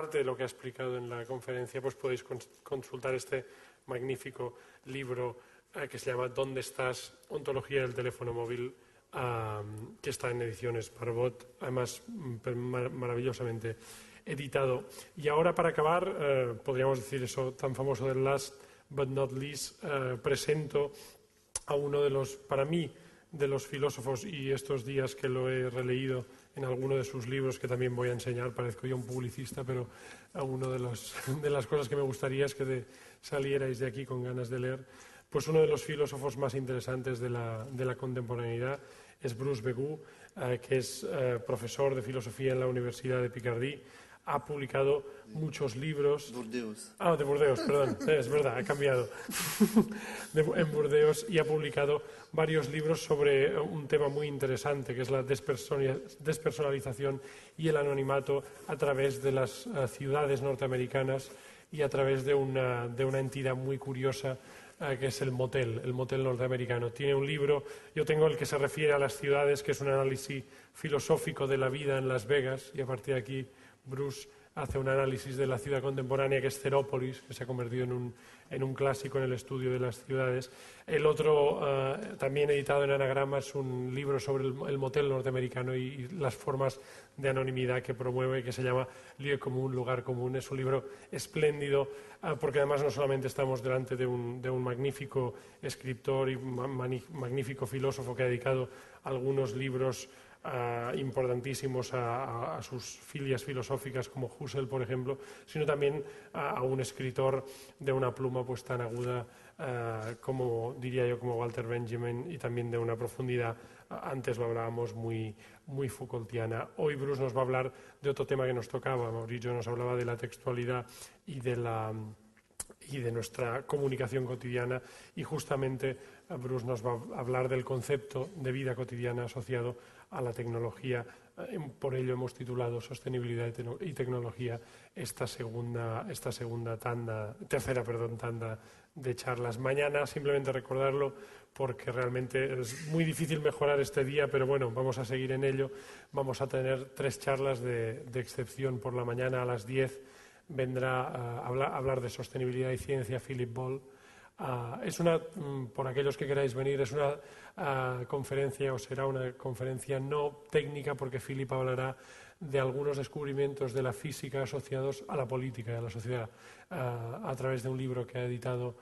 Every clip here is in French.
aparte de lo que ha explicado en la conferencia, pues podéis consultar este magnífico libro que se llama ¿Dónde estás? Ontología del teléfono móvil, que está en ediciones Barbot, además maravillosamente editado. Y ahora, para acabar, podríamos decir eso tan famoso del last but not least, presento a uno de los, para mí, de los filósofos, y estos días que lo he releído en alguno de sus libros, que también voy a enseñar, parezco yo un publicista, pero a uno de las cosas que me gustaría es que salierais de aquí con ganas de leer. Pues uno de los filósofos más interesantes de la contemporaneidad es Bruce Begu, que es profesor de filosofía en la Universidad de Picardie. Ha publicado muchos libros. Burdeos. De Burdeos, perdón, es verdad, ha cambiado. En Burdeos, y ha publicado varios libros sobre un tema muy interesante, que es la despersonalización y el anonimato a través de las ciudades norteamericanas y a través de una entidad muy curiosa, que es el motel norteamericano. Tiene un libro, yo tengo el que se refiere a las ciudades, que es un análisis filosófico de la vida en Las Vegas, y a partir de aquí Bruce hace un análisis de la ciudad contemporánea, que es Cerópolis, que se ha convertido en un clásico en el estudio de las ciudades. El otro, también editado en Anagrama, es un libro sobre el motel norteamericano y las formas de anonimidad que promueve, que se llama Lieu común, lugar común. Es un libro espléndido, porque además no solamente estamos delante de un magnífico escritor y magnífico filósofo que ha dedicado algunos libros importantísimos a sus filias filosóficas, como Husserl, por ejemplo, sino también a un escritor de una pluma pues tan aguda como, diría yo, como Walter Benjamin, y también de una profundidad, antes lo hablábamos, muy Foucaultiana. Hoy Bruce nos va a hablar de otro tema que nos tocaba. Mauricio nos hablaba de la textualidad y de nuestra comunicación cotidiana, y justamente Bruce nos va a hablar del concepto de vida cotidiana asociado a la tecnología. Por ello hemos titulado Sostenibilidad y Tecnología esta tercera tanda de charlas. Mañana, simplemente recordarlo, porque realmente es muy difícil mejorar este día, pero bueno, vamos a seguir en ello. Vamos a tener 3 charlas de excepción. Por la mañana a las 10 vendrá a hablar de sostenibilidad y ciencia Philip Ball. Por aquellos que queráis venir, es una conferencia, o será una conferencia no técnica, porque Philip hablará de algunos descubrimientos de la física asociados a la política y a la sociedad, a través de un libro que editó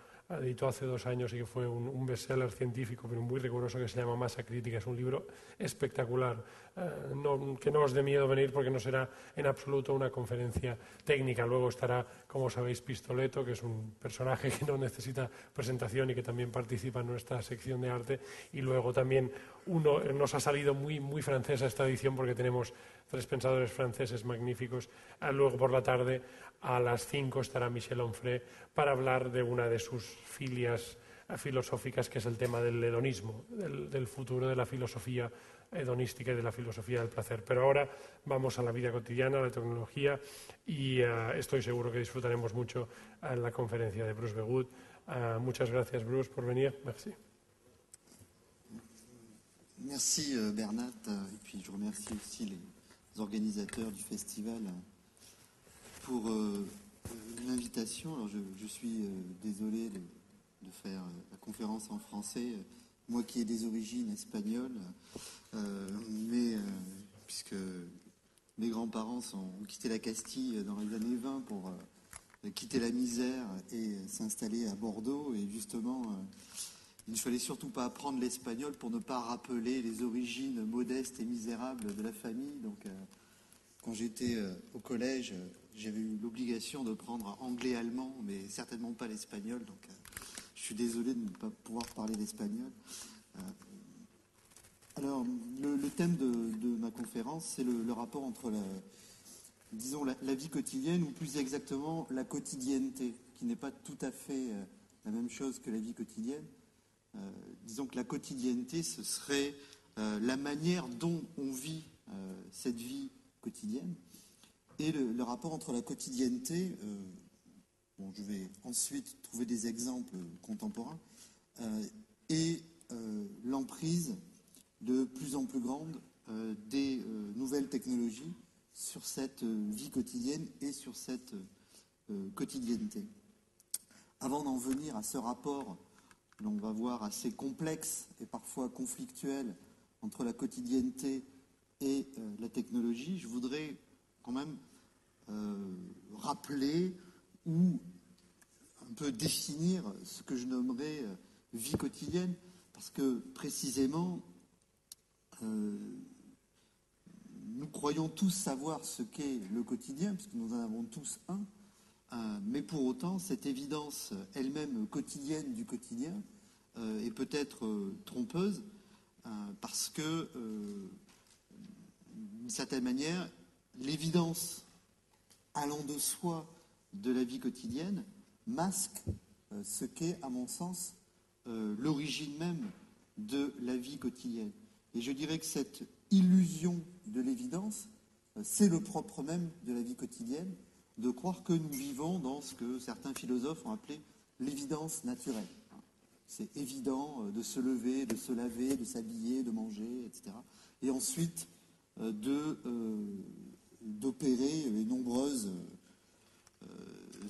hace 2 años y que fue un bestseller científico, pero muy riguroso, que se llama Masa Crítica. Es un libro espectacular. Que no os dé miedo venir, porque no será en absoluto una conferencia técnica. Luego estará, como sabéis, Pistoleto, que es un personaje que no necesita presentación y que también participa en nuestra sección de arte. Y luego también nos ha salido muy francesa esta edición, porque tenemos 3 pensadores franceses magníficos. Luego por la tarde, a las 5, estará Michel Onfray para hablar de una de sus filias filosóficas, que es el tema del hedonismo, del futuro de la filosofía hedonística y de la filosofía del placer. Pero ahora vamos a la vida cotidiana, a la tecnología, y estoy seguro que disfrutaremos mucho en la conferencia de Bruce Begu. Muchas gracias, Bruce, por venir. Merci. Merci Bernat, et puis je remercie aussi les organisateurs du festival pour l'invitation. Alors je suis désolé de faire la conférence en français, moi qui ai des origines espagnoles, mais puisque mes grands-parents ont quitté la Castille dans les années 20 pour quitter la misère et s'installer à Bordeaux, et justement il ne fallait surtout pas apprendre l'espagnol pour ne pas rappeler les origines modestes et misérables de la famille. Donc quand j'étais au collège, j'avais eu l'obligation de prendre anglais-allemand, mais certainement pas l'espagnol, donc je suis désolé de ne pas pouvoir parler l'espagnol. Alors, le thème de ma conférence, c'est le rapport entre la vie quotidienne, ou plus exactement la quotidienneté, qui n'est pas tout à fait la même chose que la vie quotidienne. Disons que la quotidienneté, ce serait la manière dont on vit cette vie quotidienne. Et le rapport entre la quotidienneté, je vais ensuite trouver des exemples contemporains, et l'emprise de plus en plus grande des nouvelles technologies sur cette vie quotidienne et sur cette quotidienneté. Avant d'en venir à ce rapport, l'on va voir assez complexe et parfois conflictuel entre la quotidienneté et la technologie, je voudrais quand même rappeler ou un peu définir ce que je nommerais vie quotidienne, parce que précisément, nous croyons tous savoir ce qu'est le quotidien, puisque nous en avons tous un, mais pour autant, cette évidence elle-même quotidienne du quotidien est peut-être trompeuse, parce que, d'une certaine manière, l'évidence allant de soi de la vie quotidienne masque ce qu'est, à mon sens, l'origine même de la vie quotidienne. Et je dirais que cette illusion de l'évidence, c'est le propre même de la vie quotidienne, de croire que nous vivons dans ce que certains philosophes ont appelé l'évidence naturelle. C'est évident de se lever, de se laver, de s'habiller, de manger, etc. Et ensuite d'opérer les nombreuses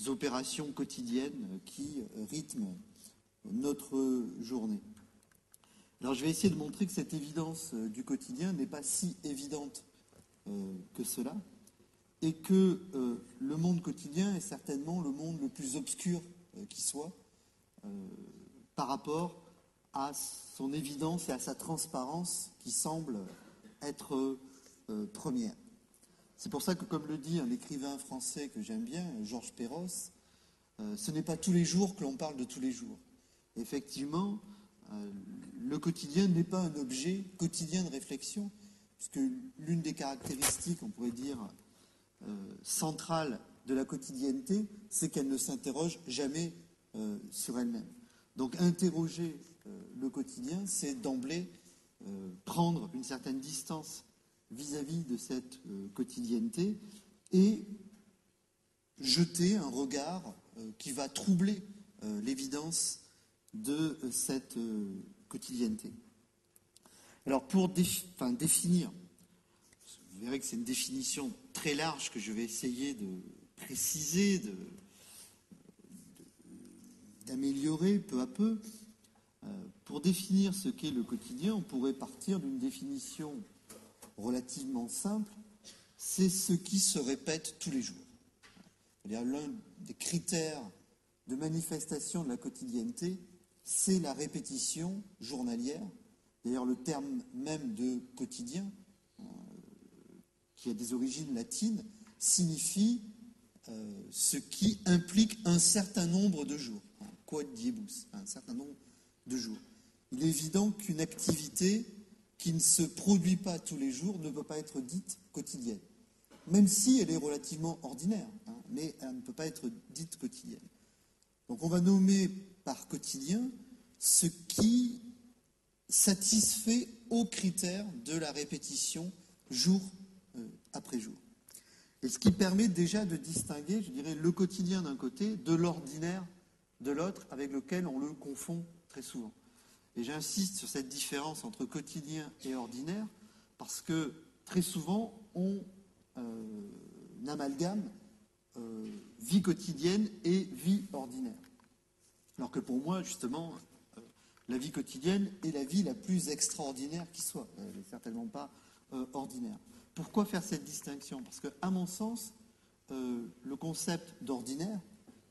opérations quotidiennes qui rythment notre journée. Alors je vais essayer de montrer que cette évidence du quotidien n'est pas si évidente que cela, et que le monde quotidien est certainement le monde le plus obscur qui soit par rapport à son évidence et à sa transparence qui semble être première. C'est pour ça que, comme le dit un écrivain français que j'aime bien, Georges Perros, ce n'est pas tous les jours que l'on parle de tous les jours. Effectivement, le quotidien n'est pas un objet quotidien de réflexion, puisque l'une des caractéristiques, on pourrait dire, centrales de la quotidienneté, c'est qu'elle ne s'interroge jamais sur elle-même. Donc interroger le quotidien, c'est d'emblée prendre une certaine distance vis-à-vis de cette quotidienneté et jeter un regard qui va troubler l'évidence de cette quotidienneté. Alors pour définir, vous verrez que c'est une définition très large que je vais essayer de préciser, d'améliorer peu à peu. Pour définir ce qu'est le quotidien, on pourrait partir d'une définition relativement simple, c'est ce qui se répète tous les jours. C'est-à-dire l'un des critères de manifestation de la quotidienneté, c'est la répétition journalière. D'ailleurs, le terme même de quotidien, qui a des origines latines, signifie ce qui implique un certain nombre de jours. Quod diebus, un certain nombre de jours. Il est évident qu'une activité qui ne se produit pas tous les jours ne peut pas être dite quotidienne, même si elle est relativement ordinaire, mais elle ne peut pas être dite quotidienne. Donc on va nommer par quotidien ce qui satisfait aux critères de la répétition jour après jour. Et ce qui permet déjà de distinguer, je dirais, le quotidien d'un côté de l'ordinaire de l'autre, avec lequel on le confond très souvent. Et j'insiste sur cette différence entre quotidien et ordinaire, parce que très souvent, on amalgame vie quotidienne et vie ordinaire. Alors que pour moi, justement, la vie quotidienne est la vie la plus extraordinaire qui soit. Elle n'est certainement pas ordinaire. Pourquoi faire cette distinction ? Parce qu'à mon sens, le concept d'ordinaire,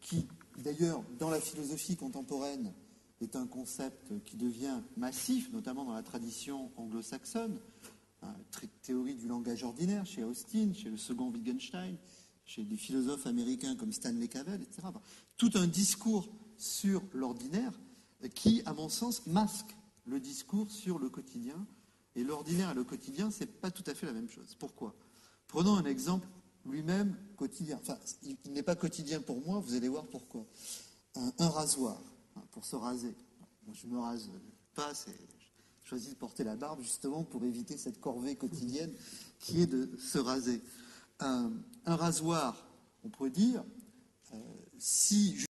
qui d'ailleurs dans la philosophie contemporaine est un concept qui devient massif, notamment dans la tradition anglo-saxonne, théorie du langage ordinaire chez Austin, chez le second Wittgenstein, chez des philosophes américains comme Stanley Cavell, etc. Tout un discours sur l'ordinaire qui, à mon sens, masque le discours sur le quotidien. Et l'ordinaire et le quotidien, ce n'est pas tout à fait la même chose. Pourquoi ? Prenons un exemple lui-même quotidien. Enfin, il n'est pas quotidien pour moi, vous allez voir pourquoi. Un rasoir, pour se raser. Moi, je ne me rase pas, je choisis de porter la barbe justement pour éviter cette corvée quotidienne qui est de se raser. Un rasoir, on pourrait dire, si